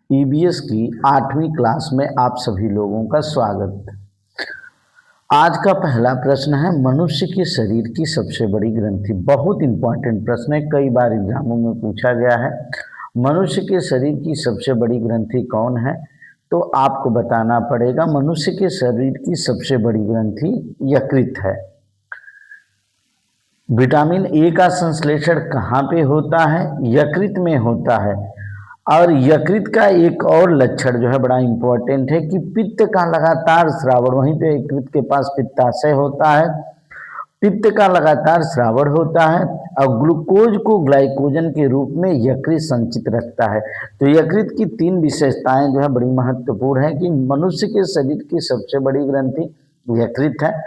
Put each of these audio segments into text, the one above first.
EBS की 8वीं class में आप सभी लोगों का स्वागत। आज का पहला प्रश्न है, मनुष्य के शरीर की सबसे बड़ी ग्रंथि। बहुत इंपॉर्टेंट प्रश्न है, कई बार एग्जामों में पूछा गया है। मनुष्य के शरीर की सबसे बड़ी ग्रंथि कौन है? तो आपको बताना पड़ेगा मनुष्य के शरीर की सबसे बड़ी ग्रंथि यकृत है। विटामिन ए का संश्लेषण कहाँ पे होता है? यकृत में होता है। और यकृत का एक और लक्षण जो है बड़ा इंपॉर्टेंट है कि पित्त का लगातार श्रावण, वहीं पे यकृत के पास पित्ताशय होता है, पित्त का लगातार श्रावण होता है और ग्लूकोज को ग्लाइकोजन के रूप में यकृत संचित रखता है। तो यकृत की 3 विशेषताएं जो है बड़ी महत्वपूर्ण है कि मनुष्य के शरीर की सबसे बड़ी ग्रंथि यकृत है।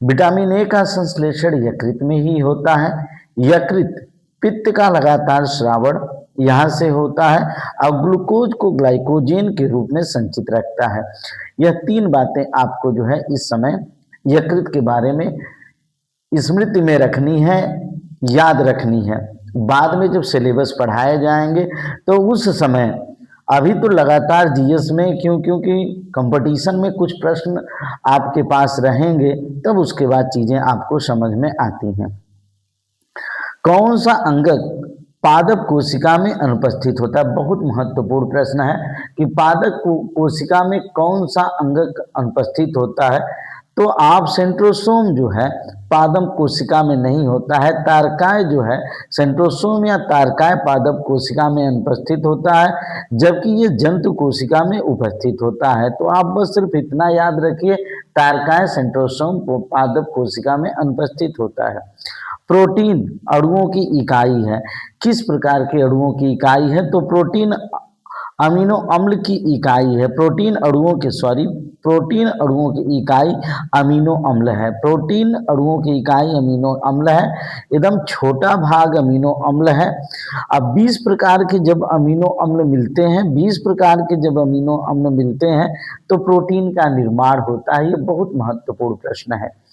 विटामिन ए का संश्लेषण यकृत में ही होता है। यकृत पित्त का लगातार श्रावण यहाँ से होता है और ग्लूकोज को ग्लाइकोजन के रूप में संचित रखता है। यह 3 बातें आपको जो है इस समय यकृत के बारे में स्मृति में रखनी है, याद रखनी है। बाद में जब सिलेबस पढ़ाए जाएंगे तो उस समय, अभी तो लगातार जीएस में क्योंकि कंपटीशन में कुछ प्रश्न आपके पास रहेंगे, तब उसके बाद चीजें आपको समझ में आती हैं। कौन सा अंगक पादप कोशिका में अनुपस्थित होता है? बहुत महत्वपूर्ण प्रश्न है कि पादप कोशिका में कौन सा अंगक अनुपस्थित होता है? तो आप सेंट्रोसोम जो है पादप कोशिका में नहीं होता है। तारकाय जो है सेंट्रोसोम या तारकाय पादप कोशिका में अनुपस्थित होता है, जबकि ये जंतु कोशिका में उपस्थित होता है। तो आप बस सिर्फ इतना याद रखिए, तारकाय सेंट्रोसोम पादप कोशिका में अनुपस्थित होता है। प्रोटीन अणुओं की इकाई है। किस प्रकार के अणुओं की इकाई है? तो प्रोटीन अमीनो अम्ल की इकाई है। प्रोटीन अणुओं की इकाई अमीनो अम्ल है। प्रोटीन अणुओं की इकाई अमीनो अम्ल है। एकदम छोटा भाग अमीनो अम्ल है। अब 20 प्रकार के जब अमीनो अम्ल मिलते हैं, 20 प्रकार के जब अमीनो अम्ल मिलते हैं तो प्रोटीन का निर्माण होता है। ये बहुत महत्वपूर्ण प्रश्न है।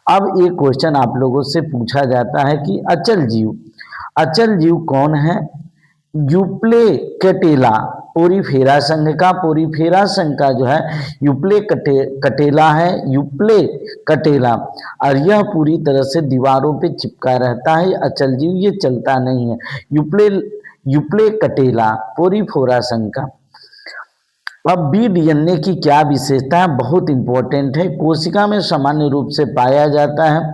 अब एक क्वेश्चन आप लोगों से पूछा जाता है कि अचल जीव कौन है? यूप्लेकटेला पोरीफेरा संघ का जो है यूप्लेकटेला है, यूप्लेकटेला। और यह पूरी तरह से दीवारों पे चिपका रहता है। अचल जीव ये चलता नहीं है। यूप्लेकटेला पोरीफेरा संघ का। अब बी डीएनए की क्या विशेषता है? बहुत इंपॉर्टेंट है। कोशिका में सामान्य रूप से पाया जाता है।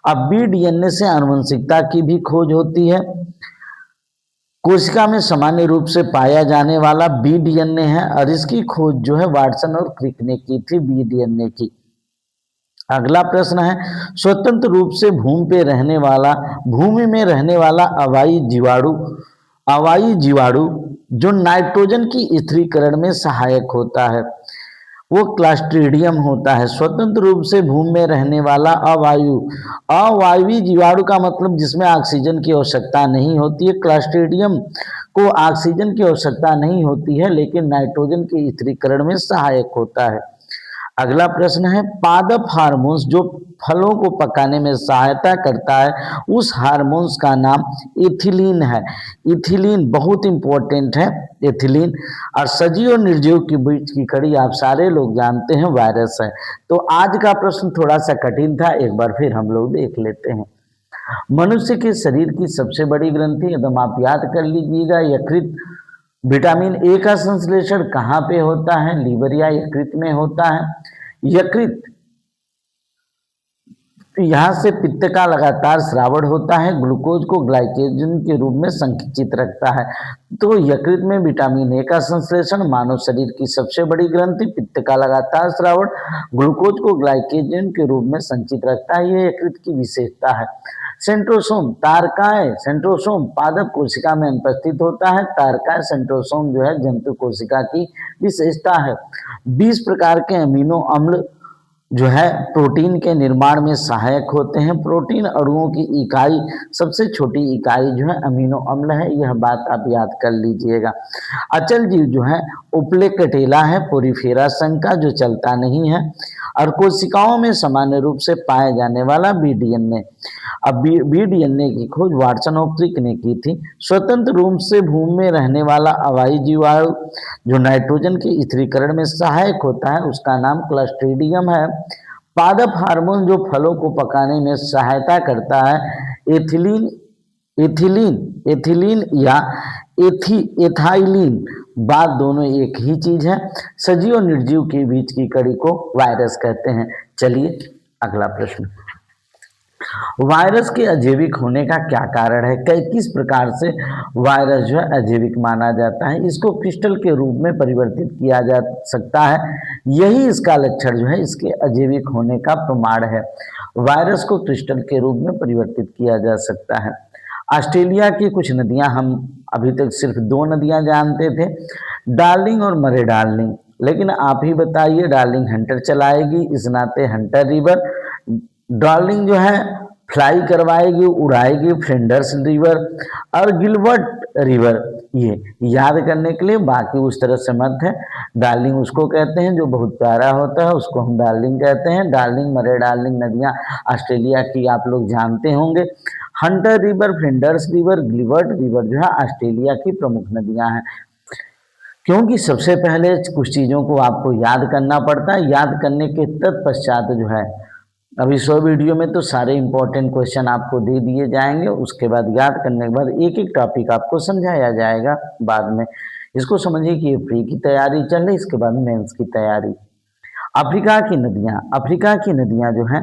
अब बी डीएनए से आनुवंशिकता की भी खोज होती है। कोशिका में सामान्य रूप से पाया जाने वाला बी डीएनए है और इसकी खोज जो है वाटसन और क्रिक ने की थी, बी डीएनए की। अगला प्रश्न है, स्वतंत्र रूप से भूमि में रहने वाला अवायी जीवाणु जो नाइट्रोजन की स्थिरीकरण में सहायक होता है, वो क्लास्ट्रीडियम होता है। स्वतंत्र रूप से भूमि में रहने वाला अवायवी जीवाणु का मतलब जिसमें ऑक्सीजन की आवश्यकता नहीं होती है। क्लास्ट्रीडियम को ऑक्सीजन की आवश्यकता नहीं होती है, लेकिन नाइट्रोजन के स्थिरीकरण में सहायक होता है। अगला प्रश्न है, पादप हार्मोन्स जो फलों को पकाने में सहायता करता है, उस हार्मोन्स का नाम एथिलीन है। एथिलीन बहुत इंपॉर्टेंट है, एथिलीन। और सजीव और निर्जीव के बीच की कड़ी आप सारे लोग जानते हैं, वायरस है। तो आज का प्रश्न थोड़ा सा कठिन था, एक बार फिर हम लोग देख लेते हैं। मनुष्य के शरीर की सबसे बड़ी ग्रंथि एकदम आप याद कर लीजिएगा, यकृत। विटामिन ए का संश्लेषण कहाँ पे होता है? लीवर या यकृत में होता है। यकृत यहाँ से पित्त का लगातार श्रावण होता है, ग्लूकोज को ग्लाइकोजन के रूप में संचित रखता है। तो यकृत में विटामिन ए का संश्लेषण, मानव शरीर की सबसे बड़ी ग्रंथि, पित्त का लगातार श्रावण, ग्लूकोज को ग्लाइकोजन के रूप में संचित रखता है। यह यकृत की विशेषता है। सेंट्रोसोम सेंट्रोसोम पादप कोशिका में अनुपस्थित होता है। तारकाय सेंट्रोसोम जो है जंतु कोशिका की विशेषता है। 20 प्रकार के अमीनो अम्ल जो है प्रोटीन के निर्माण में सहायक होते हैं। प्रोटीन अणुओं की इकाई, सबसे छोटी इकाई जो है अमीनो अम्ल है, यह बात आप याद कर लीजिएगा। अचल जीव जो है उपले कटेला है, पोरीफेरा संघ का, जो चलता नहीं है। और कोशिकाओं में सामान्य रूप से पाए जाने वाला बीडीएनए। अब बीडीएनए की खोज वाटसन और क्रिक ने की थी। स्वतंत्र रूप से भूमि में रहने वाला अवायी जीवाणु जो नाइट्रोजन के स्थिरीकरण में सहायक होता है, उसका नाम क्लस्ट्रीडियम है। पादप हार्मोन जो फलों को पकाने में सहायता करता है, एथिलीन एथिलीन एथिलीन या एथाइलिन, बात दोनों एक ही चीज है। सजीव और निर्जीव के बीच की कड़ी को वायरस कहते हैं। चलिए अगला प्रश्न, वायरस के अजैविक होने का क्या कारण है? किस प्रकार से वायरस जो है अजैविक माना जाता है? इसको क्रिस्टल के रूप में परिवर्तित किया जा सकता है, यही इसका लक्षण जो है इसके अजैविक होने का प्रमाण है। वायरस को क्रिस्टल के रूप में परिवर्तित किया जा सकता है। ऑस्ट्रेलिया की कुछ नदियां, हम अभी तक सिर्फ 2 नदियां जानते थे, डार्लिंग और मरे डार्लिंग, लेकिन आप ही बताइए, डार्लिंग हंटर चलाएगी, इस नाते हंटर रिवर। डार्लिंग जो है फ्लाई करवाएगी, उड़ाएगी, फ्लिंडर्स रिवर और गिलबर्ट रिवर। ये याद करने के लिए, बाकी उस तरह से मत है। डार्लिंग उसको कहते हैं जो बहुत प्यारा होता है, उसको हम डार्लिंग कहते हैं। डार्लिंग, मरे डार्लिंग नदियां ऑस्ट्रेलिया की आप लोग जानते होंगे। Hunter river, Flinders river, Gilbert river जो है ऑस्ट्रेलिया की प्रमुख नदियां हैं। क्योंकि सबसे पहले कुछ चीज़ों को आपको याद करना पड़ता है, याद करने के तत्पश्चात जो है, अभी 100 वीडियो में तो सारे इंपॉर्टेंट क्वेश्चन आपको दे दिए जाएंगे, उसके बाद याद करने के बाद एक एक टॉपिक आपको समझाया जाएगा बाद में। इसको समझिए कि ये प्री की तैयारी चल रही, इसके बाद मेंस की तैयारी। अफ्रीका की नदियां, अफ्रीका की नदियां जो हैं,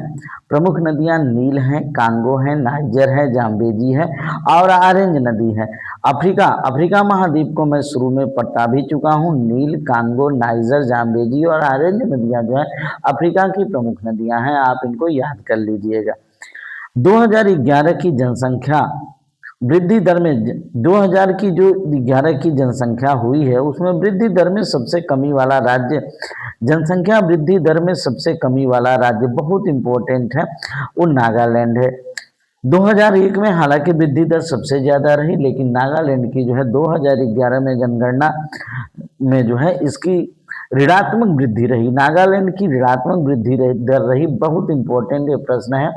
प्रमुख नदियां नील हैं, कांगो है, नाइजर है, जाम्बेजी है और ऑरेंज नदी है। अफ्रीका महाद्वीप को मैं शुरू में बता भी चुका हूँ। नील, कांगो, नाइजर, जाम्बेजी और ऑरेंज नदियां जो है अफ्रीका की प्रमुख नदियां हैं, आप इनको याद कर लीजिएगा। 2011 की जनसंख्या वृद्धि दर में, 2000 की जो 11 की जनसंख्या हुई है, उसमें वृद्धि दर में सबसे कमी वाला राज्य, जनसंख्या वृद्धि दर में सबसे कमी वाला राज्य बहुत इंपॉर्टेंट है, वो नागालैंड है। 2001 में हालांकि वृद्धि दर सबसे ज्यादा रही, लेकिन नागालैंड की जो है 2011 में जनगणना में जो है इसकी ऋणात्मक वृद्धि रही। नागालैंड की ऋणात्मक वृद्धि दर रही, बहुत इंपॉर्टेंट ये प्रश्न है।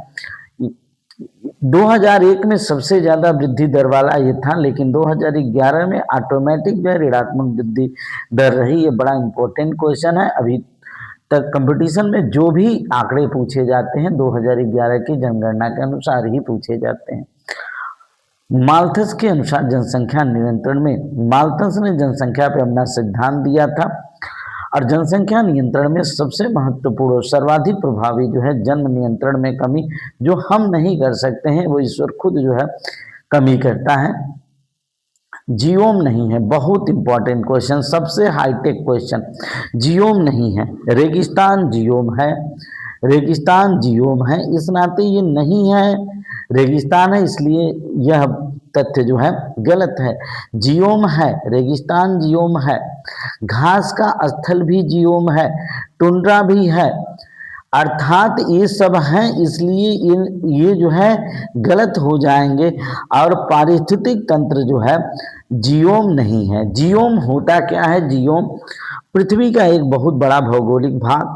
2001 में सबसे ज्यादा वृद्धि दर वाला ये था, लेकिन 2011 में ऑटोमेटिक जो ऋणात्मक वृद्धि दर रही। ये बड़ा इंपॉर्टेंट क्वेश्चन है। अभी तक कंपटीशन में जो भी आंकड़े पूछे जाते हैं 2011 की जनगणना के अनुसार ही पूछे जाते हैं। माल्थस के अनुसार जनसंख्या नियंत्रण में, माल्थस ने जनसंख्या पर अपना सिद्धांत दिया था, और जनसंख्या नियंत्रण में सबसे महत्वपूर्ण और सर्वाधिक प्रभावी जो है जन्म नियंत्रण में कमी, जो हम नहीं कर सकते हैं वो ईश्वर खुद जो है कमी करता है। जियोम नहीं है, बहुत इंपॉर्टेंट क्वेश्चन, सबसे हाईटेक क्वेश्चन, जियोम नहीं है। रेगिस्तान जियोम है, रेगिस्तान जियोम है, इस नाते ये नहीं है, रेगिस्तान है, इसलिए यह तथ्य जो है गलत है। जियोम है, रेगिस्तान जियोम है, घास का स्थल भी जियोम है, टुंड्रा भी है, अर्थात ये सब हैं, इसलिए ये जो है गलत हो जाएंगे। और पारिस्थितिक तंत्र जो है जियोम नहीं है। जियोम होता क्या है? जियोम पृथ्वी का एक बहुत बड़ा भौगोलिक भाग,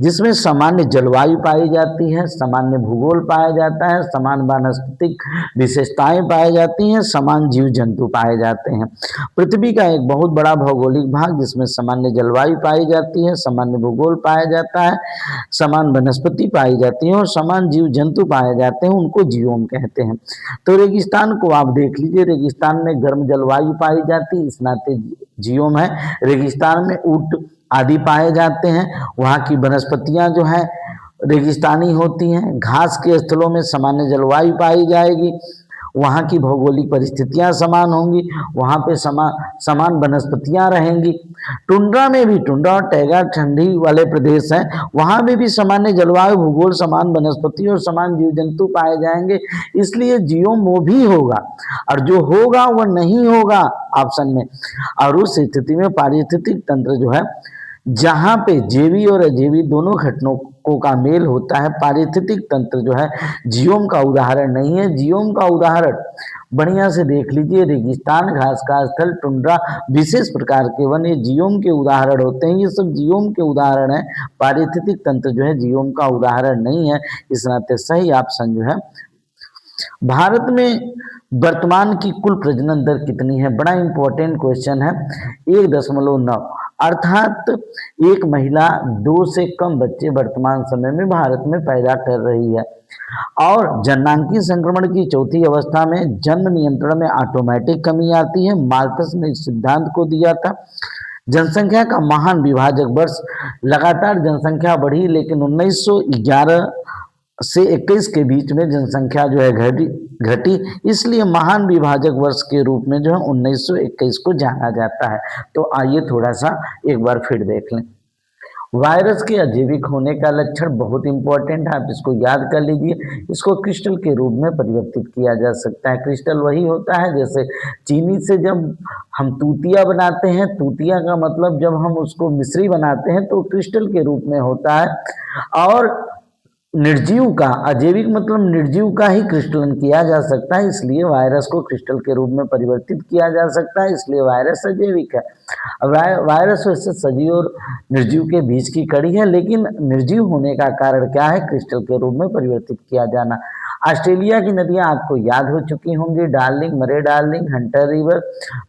जिसमें सामान्य जलवायु पाई जाती है, सामान्य भूगोल पाया जाता है, समान वानस्पतिक विशेषताएं पाई जाती हैं, समान जीव जंतु पाए जाते हैं। पृथ्वी का एक बहुत बड़ा भौगोलिक भाग जिसमें सामान्य जलवायु पाई जाती है, सामान्य भूगोल पाया जाता है, समान वनस्पति पाई जाती है और समान जीव जंतु पाए जाते हैं, उनको जियोम कहते हैं। तो रेगिस्तान को आप देख लीजिए, रेगिस्तान में गर्म जलवायु पाई जाती है, इस नाते जियोम है। रेगिस्तान में ऊंट आदि पाए जाते हैं, वहाँ की वनस्पतियां जो हैं रेगिस्तानी होती हैं। घास के स्थलों में सामान्य जलवायु पाई जाएगी, वहाँ की भौगोलिक परिस्थितियां समान होंगी, वहाँ पे समान वनस्पतियां रहेंगी। टुंड्रा में भी, टुंड्रा और टैगा ठंडी वाले प्रदेश हैं, वहाँ में भी सामान्य जलवायु, भूगोल, समान वनस्पति और समान जीव जंतु पाए जाएंगे, इसलिए जियोम वो भी होगा, और जो होगा वह नहीं होगा ऑप्शन में। और उस स्थिति में पारिस्थितिक तंत्र जो है, जहाँ पे जैवी और अजैवी दोनों घटनों को का मेल होता है। पारिस्थितिक तंत्र जो है जियोम का उदाहरण नहीं है। जियोम का उदाहरण बढ़िया से देख लीजिए, रेगिस्तान, घास का स्थल, टुंड्रा, विशेष प्रकार के वन, ये जियोम के उदाहरण होते हैं। ये सब जियोम के उदाहरण है। पारिस्थितिक तंत्र जो है जियोम का उदाहरण नहीं है। इस नाते सही ऑप्शन जो है भारत में वर्तमान की कुल प्रजनन दर कितनी है? बड़ा इंपॉर्टेंट क्वेश्चन है। 1.9, अर्थात एक महिला 2 से कम बच्चे वर्तमान समय में भारत में पैदा कर रही है। और जननांगीय संक्रमण की चौथी अवस्था में जन्म नियंत्रण में ऑटोमेटिक कमी आती है। माल्थस ने इस सिद्धांत को दिया था। जनसंख्या का महान विभाजक वर्ष, लगातार जनसंख्या बढ़ी, लेकिन 1911 से 21 के बीच में जनसंख्या जो है घटी, इसलिए महान विभाजक वर्ष के रूप में जो है 1921 को जाना जाता है। तो आइए थोड़ा सा एक बार फिर देख लें। वायरस के अजैविक होने का लक्षण बहुत इंपॉर्टेंट है, आप इसको याद कर लीजिए। इसको क्रिस्टल के रूप में परिवर्तित किया जा सकता है। क्रिस्टल वही होता है जैसे चीनी से जब हम तूतिया बनाते हैं, तूतिया का मतलब जब हम उसको मिश्री बनाते हैं तो क्रिस्टल के रूप में होता है। और निर्जीव का, अजैविक मतलब निर्जीव का ही क्रिस्टलन किया जा सकता है, इसलिए वायरस को क्रिस्टल के रूप में परिवर्तित किया जा सकता है, इसलिए वायरस अजैविक है। वायरस वैसे सजीव और निर्जीव के बीच की कड़ी है, लेकिन निर्जीव होने का कारण क्या है? क्रिस्टल के रूप में परिवर्तित किया जाना। ऑस्ट्रेलिया की नदियां आपको याद हो चुकी होंगी, डार्लिंग, मरे darling, Hunter river,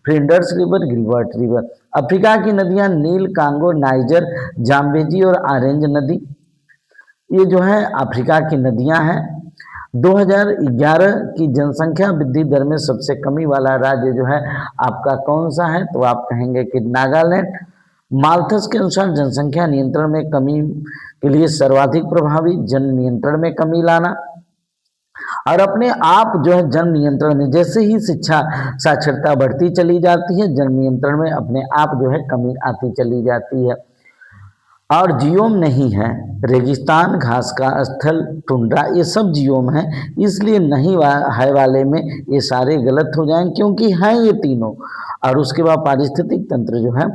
Flinders river, Gilbert river. Africa की नदियां नील, कांगो, नाइजर, जाम्बेजी और ऑरेंज नदी, ये जो है अफ्रीका की नदियां हैं। 2011 की जनसंख्या वृद्धि दर में सबसे कमी वाला राज्य जो है आपका कौन सा है? तो आप कहेंगे कि नागालैंड। माल्थस के अनुसार जनसंख्या नियंत्रण में कमी के लिए सर्वाधिक प्रभावी जन नियंत्रण में कमी लाना। और अपने आप जो है जन नियंत्रण में, जैसे ही शिक्षा साक्षरता बढ़ती चली जाती है, जन नियंत्रण में अपने आप जो है कमी आती चली जाती है। और जियोम नहीं है, रेगिस्तान, घास का स्थल, टुंड्रा, ये सब जियोम है, इसलिए नहीं है वाले में ये सारे गलत हो जाएंगे, क्योंकि हैं ये तीनों। और उसके बाद पारिस्थितिक तंत्र जो है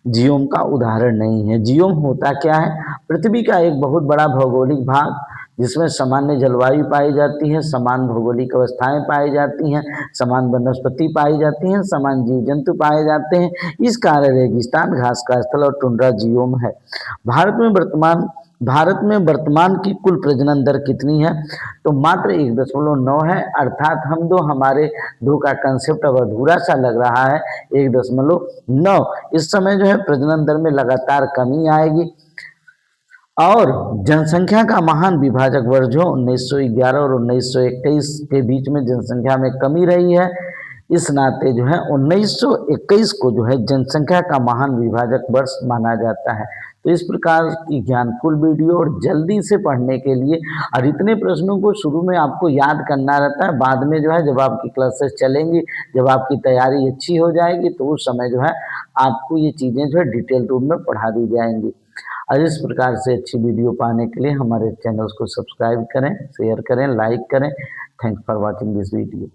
जियोम का उदाहरण नहीं है। जियोम होता क्या है? पृथ्वी का एक बहुत बड़ा भौगोलिक भाग जिसमें सामान्य जलवायु पाई जाती है, समान भौगोलिक अवस्थाएं पाई जाती हैं, समान वनस्पति पाई जाती हैं, समान जीव जंतु पाए जाते हैं। इस कारण रेगिस्तान, घास का स्थल और टुंड्रा जियोम है। भारत में वर्तमान की कुल प्रजनन दर कितनी है? तो मात्र 1.9 है, अर्थात हमारे दो का कंसेप्ट अब अधूरा सा लग रहा है। 1.9 इस समय जो है प्रजनन दर में लगातार कमी आएगी। और जनसंख्या का महान विभाजक वर्ष जो 1911 और 1921 के बीच में जनसंख्या में कमी रही है, इस नाते जो है 1921 को जो है जनसंख्या का महान विभाजक वर्ष माना जाता है। तो इस प्रकार की ज्ञानफुल वीडियो और जल्दी से पढ़ने के लिए, और इतने प्रश्नों को शुरू में आपको याद करना रहता है, बाद में जो है जब आपकी क्लासेस चलेंगी, जब आपकी तैयारी अच्छी हो जाएगी, तो उस समय जो है आपको ये चीज़ें जो है डिटेल रूप में पढ़ा दी जाएंगी। और इस प्रकार से अच्छी वीडियो पाने के लिए हमारे चैनल्स को सब्सक्राइब करें, शेयर करें, लाइक करें। Thanks for watching this video.